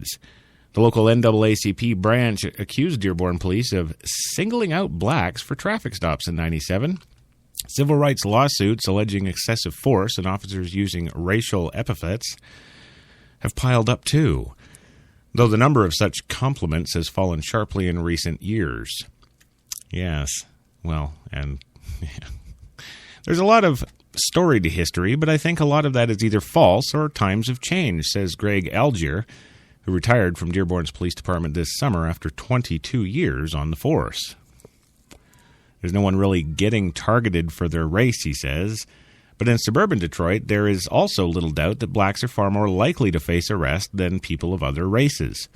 thieves. The local NAACP branch accused Dearborn police of singling out blacks for traffic stops in 97. Civil rights lawsuits alleging excessive force and officers using racial epithets have piled up too, though the number of such compliments has fallen sharply in recent years. Yes, well, and there's a lot of story to history, but I think a lot of that is either false or times have changed, says Greg Algier, who retired from Dearborn's police department this summer after 22 years on the force. There's no one really getting targeted for their race, he says. But in suburban Detroit, there is also little doubt that blacks are far more likely to face arrest than people of other races.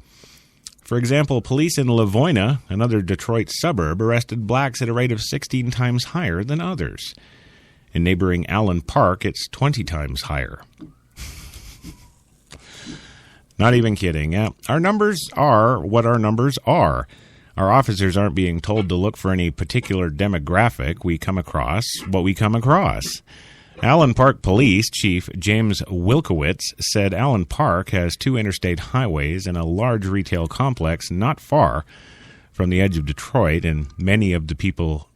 For example, police in Livonia, another Detroit suburb, arrested blacks at a rate of 16 times higher than others. In neighboring Allen Park, it's 20 times higher. Not even kidding. Yeah. Our numbers are what our numbers are. Our officers aren't being told to look for any particular demographic. We come across what we come across. Allen Park Police Chief James Wilkowitz said Allen Park has 2 interstate highways and a large retail complex not far from the edge of Detroit, and many of the people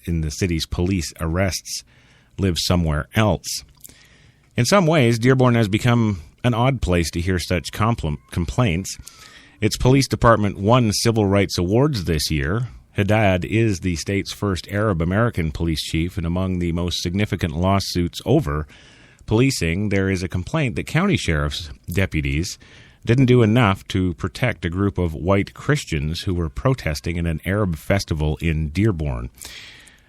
in the city's police arrests live somewhere else. In some ways, Dearborn has become an odd place to hear such complaints. Its police department won civil rights awards this year. Haddad is the state's first Arab-American police chief, and among the most significant lawsuits over policing, there is a complaint that county sheriff's deputies didn't do enough to protect a group of white Christians who were protesting in an Arab festival in Dearborn.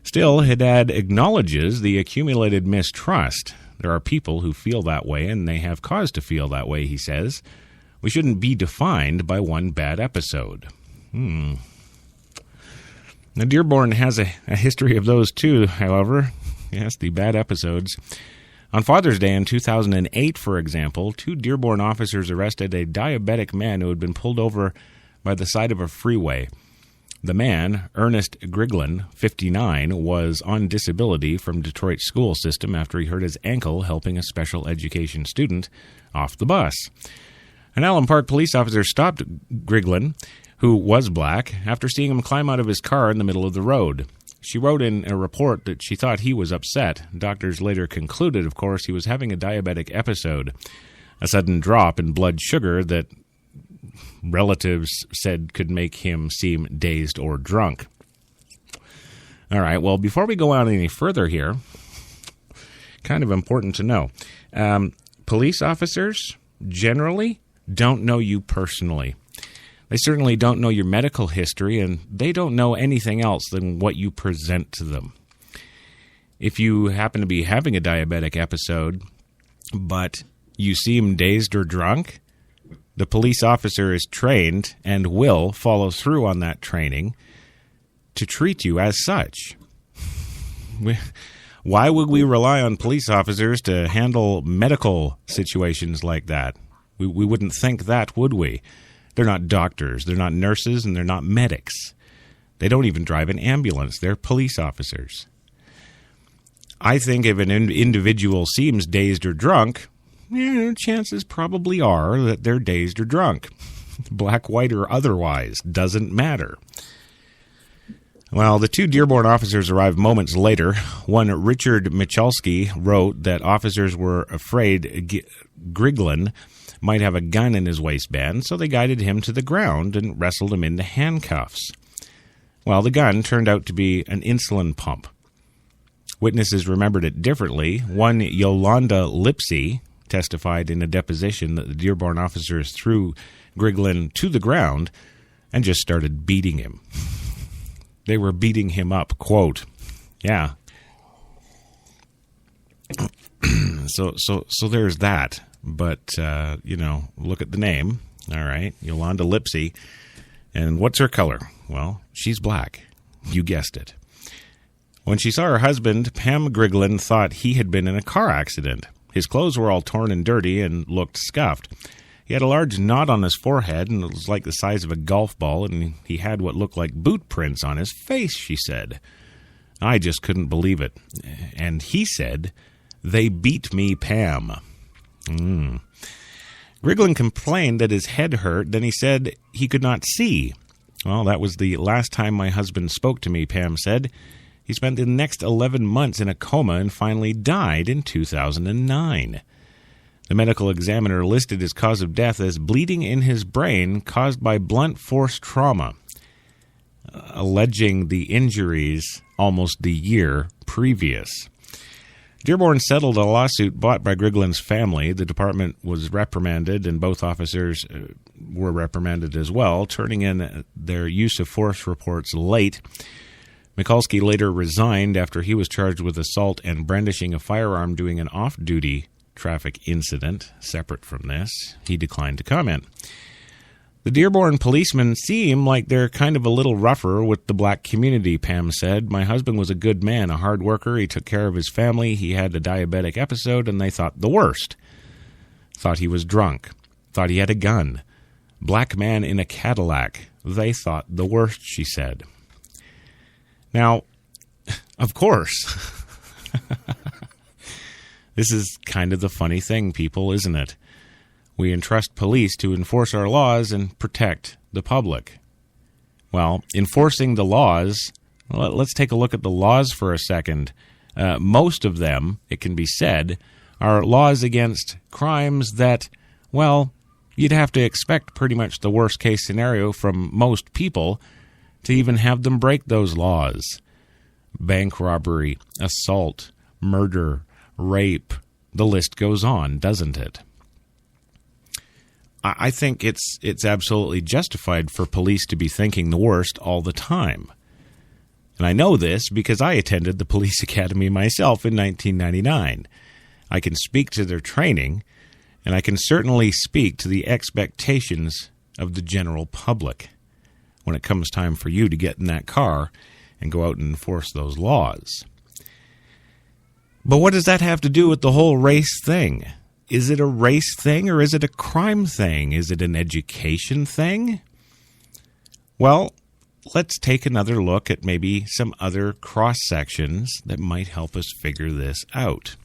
Still, Haddad acknowledges the accumulated mistrust. There are people who feel that way, and they have cause to feel that way, he says. We shouldn't be defined by one bad episode. Now, Dearborn has a history of those too, however. Yes, the bad episodes. On Father's Day in 2008, for example, 2 Dearborn officers arrested a diabetic man who had been pulled over by the side of a freeway. The man, Ernest Griglin, 59, was on disability from Detroit's school system after he hurt his ankle helping a special education student off the bus. An Allen Park police officer stopped Griglin, who was black, after seeing him climb out of his car in the middle of the road. She wrote in a report that she thought he was upset. Doctors later concluded, of course, he was having a diabetic episode, a sudden drop in blood sugar that relatives said could make him seem dazed or drunk. All right, well, before we go on any further here, kind of important to know, police officers generally don't know you personally. They certainly don't know your medical history, and they don't know anything else than what you present to them. If you happen to be having a diabetic episode, but you seem dazed or drunk, the police officer is trained and will follow through on that training to treat you as such. Why would we rely on police officers to handle medical situations like that? We wouldn't think that, would we? They're not doctors, they're not nurses, and they're not medics. They don't even drive an ambulance. They're police officers. I think if an individual seems dazed or drunk, chances probably are that they're dazed or drunk. Black, white, or otherwise, doesn't matter. Well, the 2 Dearborn officers arrived moments later. One, Richard Michalski, wrote that officers were afraid Griglin might have a gun in his waistband, so they guided him to the ground and wrestled him into handcuffs. Well, the gun turned out to be an insulin pump. Witnesses remembered it differently. One, Yolanda Lipsy, testified in a deposition that the Dearborn officers threw Griglin to the ground and just started beating him. They were beating him up, quote. Yeah. So there's that. But, look at the name. All right, Yolanda Lipsy. And what's her color? Well, she's black. You guessed it. When she saw her husband, Pam Griglin thought he had been in a car accident. His clothes were all torn and dirty and looked scuffed. He had a large knot on his forehead, and it was like the size of a golf ball, and he had what looked like boot prints on his face, she said. I just couldn't believe it. And he said, "They beat me, Pam." Griglin complained that his head hurt, then he said he could not see. Well, that was the last time my husband spoke to me, Pam said. He spent the next 11 months in a coma and finally died in 2009. The medical examiner listed his cause of death as bleeding in his brain caused by blunt force trauma, alleging the injuries almost the year previous. Dearborn settled a lawsuit brought by Griglin's family. The department was reprimanded, and both officers were reprimanded as well, turning in their use of force reports late. Mikulski later resigned after he was charged with assault and brandishing a firearm during an off-duty traffic incident. Separate from this, he declined to comment. The Dearborn policemen seem like they're kind of a little rougher with the black community, Pam said. My husband was a good man, a hard worker. He took care of his family. He had a diabetic episode, and they thought the worst. Thought he was drunk. Thought he had a gun. Black man in a Cadillac. They thought the worst, she said. Now, of course, this is kind of the funny thing, people, isn't it? We entrust police to enforce our laws and protect the public. Well, enforcing the laws, let's take a look at the laws for a second. Most of them, it can be said, are laws against crimes that, well, you'd have to expect pretty much the worst case scenario from most people to even have them break those laws. Bank robbery, assault, murder, rape, the list goes on, doesn't it? I think it's absolutely justified for police to be thinking the worst all the time. And I know this because I attended the police academy myself in 1999. I can speak to their training, and I can certainly speak to the expectations of the general public when it comes time for you to get in that car and go out and enforce those laws. But what does that have to do with the whole race thing? Is it a race thing or is it a crime thing? Is it an education thing? Well, let's take another look at maybe some other cross-sections that might help us figure this out.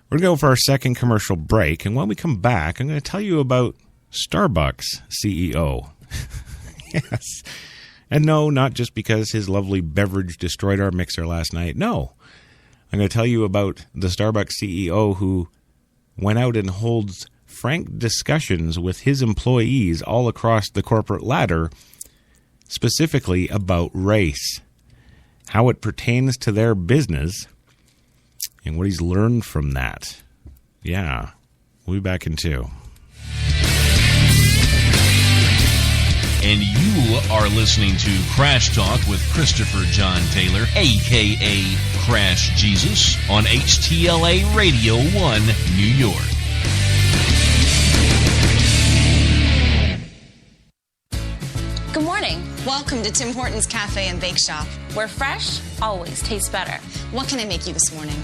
We're going to go for our second commercial break, and when we come back, I'm going to tell you about Starbucks CEO. Yes. And no, not just because his lovely beverage destroyed our mixer last night. No. I'm going to tell you about the Starbucks CEO who went out and holds frank discussions with his employees all across the corporate ladder, specifically about race, how it pertains to their business, and what he's learned from that. Yeah, we'll be back in 2. And you are listening to Crash Talk with Christopher John Taylor, a.k.a. Crash Jesus, on HTLA Radio 1, New York. Good morning. Welcome to Tim Hortons Cafe and Bake Shop, where fresh always tastes better. What can I make you this morning?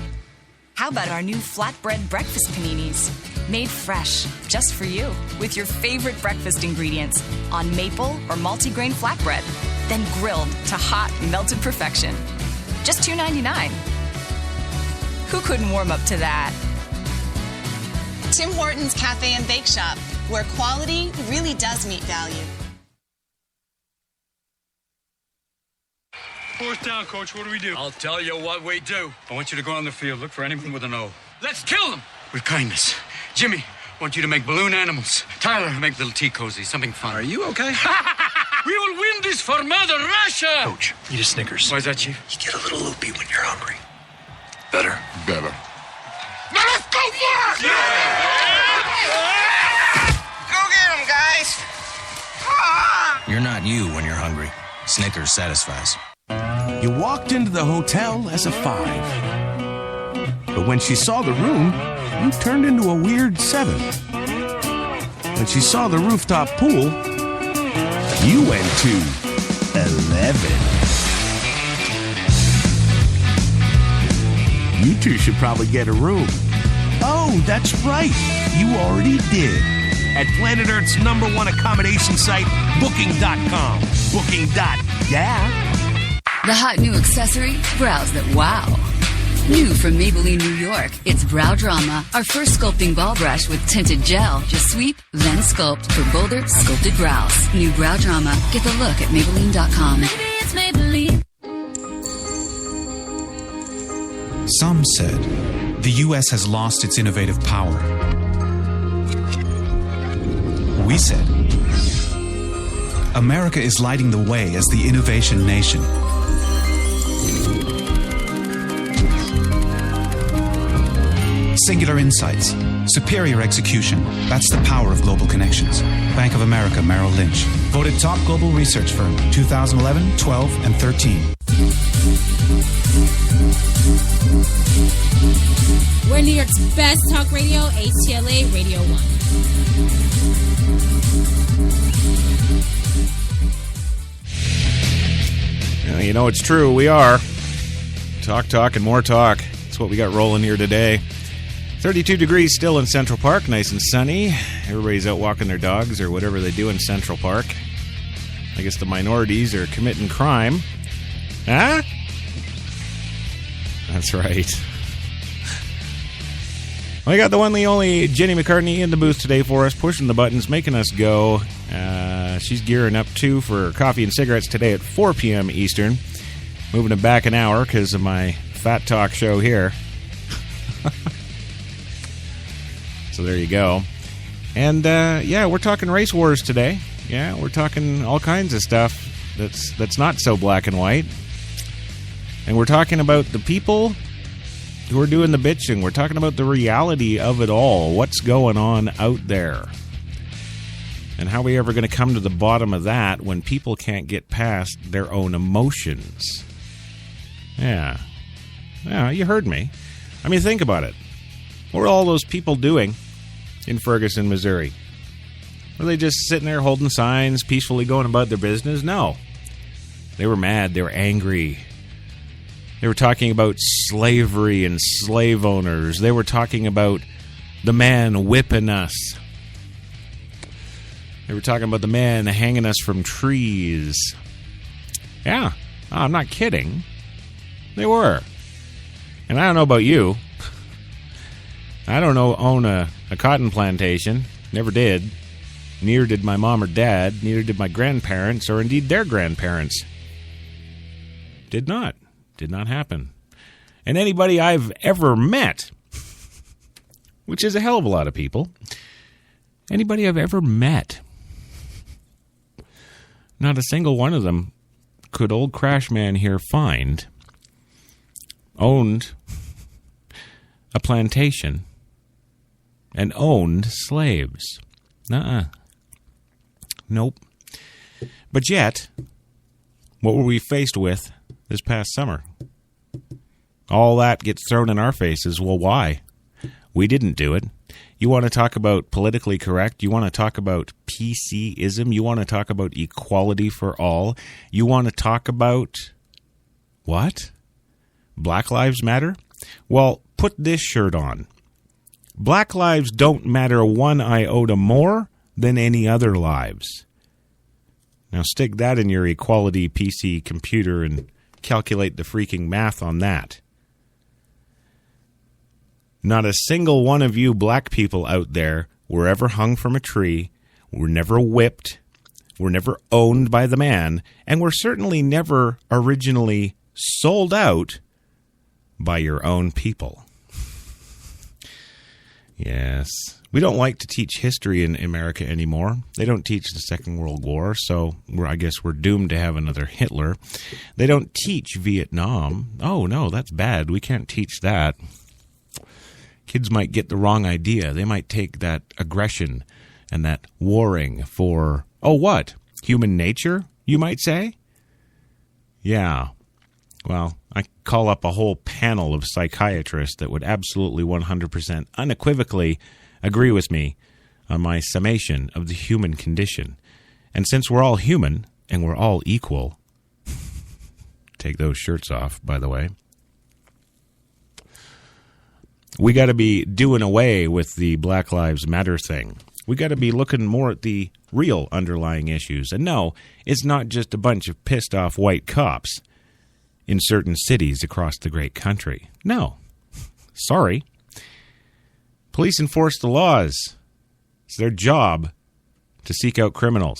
How about our new flatbread breakfast paninis? Made fresh, just for you, with your favorite breakfast ingredients on maple or multigrain flatbread, then grilled to hot, melted perfection. Just $2.99. Who couldn't warm up to that? Tim Hortons Cafe and Bake Shop, where quality really does meet value. Fourth down, Coach. What do we do? I'll tell you what we do. I want you to go on the field. Look for anything with an O. Let's kill them. With kindness. Jimmy, I want you to make balloon animals. Tyler, make little tea cozy. Something fun. Are you okay? We will win this for Mother Russia! Coach, eat a Snickers. Why is that, Chief? You get a little loopy when you're hungry. Better. Now let's go for it! Yeah! You're not you when you're hungry. Snickers satisfies. You walked into the hotel as a 5. But when she saw the room, you turned into a weird 7. When she saw the rooftop pool, you went to 11. You two should probably get a room. Oh, that's right. You already did. At Planet Earth's #1 accommodation site, Booking.com. Booking.yeah. The hot new accessory? Browse that wow. New from Maybelline, New York, it's Brow Drama, our first sculpting ball brush with tinted gel. Just sweep, then sculpt for bolder, sculpted brows. New Brow Drama. Get the look at Maybelline.com. Maybe it's Maybelline. Some said the U.S. has lost its innovative power. We said America is lighting the way as the innovation nation. Singular insights, superior execution. That's the power of global connections. Bank of America Merrill Lynch. Voted top global research firm 2011, 12, and 13. We're New York's best talk radio, HTLA Radio 1. You know, it's true. We are. Talk, and more talk. That's what we got rolling here today. 32 degrees still in Central Park, nice and sunny. Everybody's out walking their dogs or whatever they do in Central Park. I guess the minorities are committing crime. Huh? That's right. We got the one, the only Jenny McCartney in the booth today for us, pushing the buttons, making us go. She's gearing up, too, for coffee and cigarettes today at 4 p.m. Eastern. Moving it back an hour because of my Fat Talk show here. So there you go. And, yeah, we're talking race wars today. Yeah, we're talking all kinds of stuff that's not so black and white. And we're talking about the people who are doing the bitching. We're talking about the reality of it all. What's going on out there? And how are we ever going to come to the bottom of that when people can't get past their own emotions? Yeah. Yeah, you heard me. I mean, think about it. What were all those people doing in Ferguson, Missouri? Were they just sitting there holding signs, peacefully going about their business? No. They were mad. They were angry. They were talking about slavery and slave owners. They were talking about the man whipping us. They were talking about the man hanging us from trees. Yeah, I'm not kidding. They were. And I don't know about you. I don't own a cotton plantation. Never did. Neither did my mom or dad. Neither did my grandparents or indeed their grandparents. Did not happen. And anybody I've ever met, which is a hell of a lot of people, anybody I've ever met, not a single one of them could old Crash Man here find owned a plantation and owned slaves. Nope. But yet, what were we faced with this past summer? All that gets thrown in our faces. Well, why? We didn't do it. You want to talk about politically correct? You want to talk about PC-ism? You want to talk about equality for all? You want to talk about what? Black Lives Matter? Well, put this shirt on. Black lives don't matter one iota more than any other lives. Now stick that in your equality PC computer and calculate the freaking math on that. Not a single one of you black people out there were ever hung from a tree, were never whipped, were never owned by the man, and were certainly never originally sold out by your own people. Yes. We don't like to teach history in America anymore. They don't teach the Second World War, so I guess we're doomed to have another Hitler. They don't teach Vietnam. Oh, no, that's bad. We can't teach that. Kids might get the wrong idea. They might take that aggression and that warring for, oh, what? Human nature, you might say? Yeah. Well, I call up a whole panel of psychiatrists that would absolutely 100% unequivocally agree with me on my summation of the human condition. And since we're all human and we're all equal, take those shirts off, by the way, we got to be doing away with the Black Lives Matter thing. We got to be looking more at the real underlying issues. And no, it's not just a bunch of pissed off white cops. in certain cities across the great country. No. Sorry. Police enforce the laws. It's their job to seek out criminals.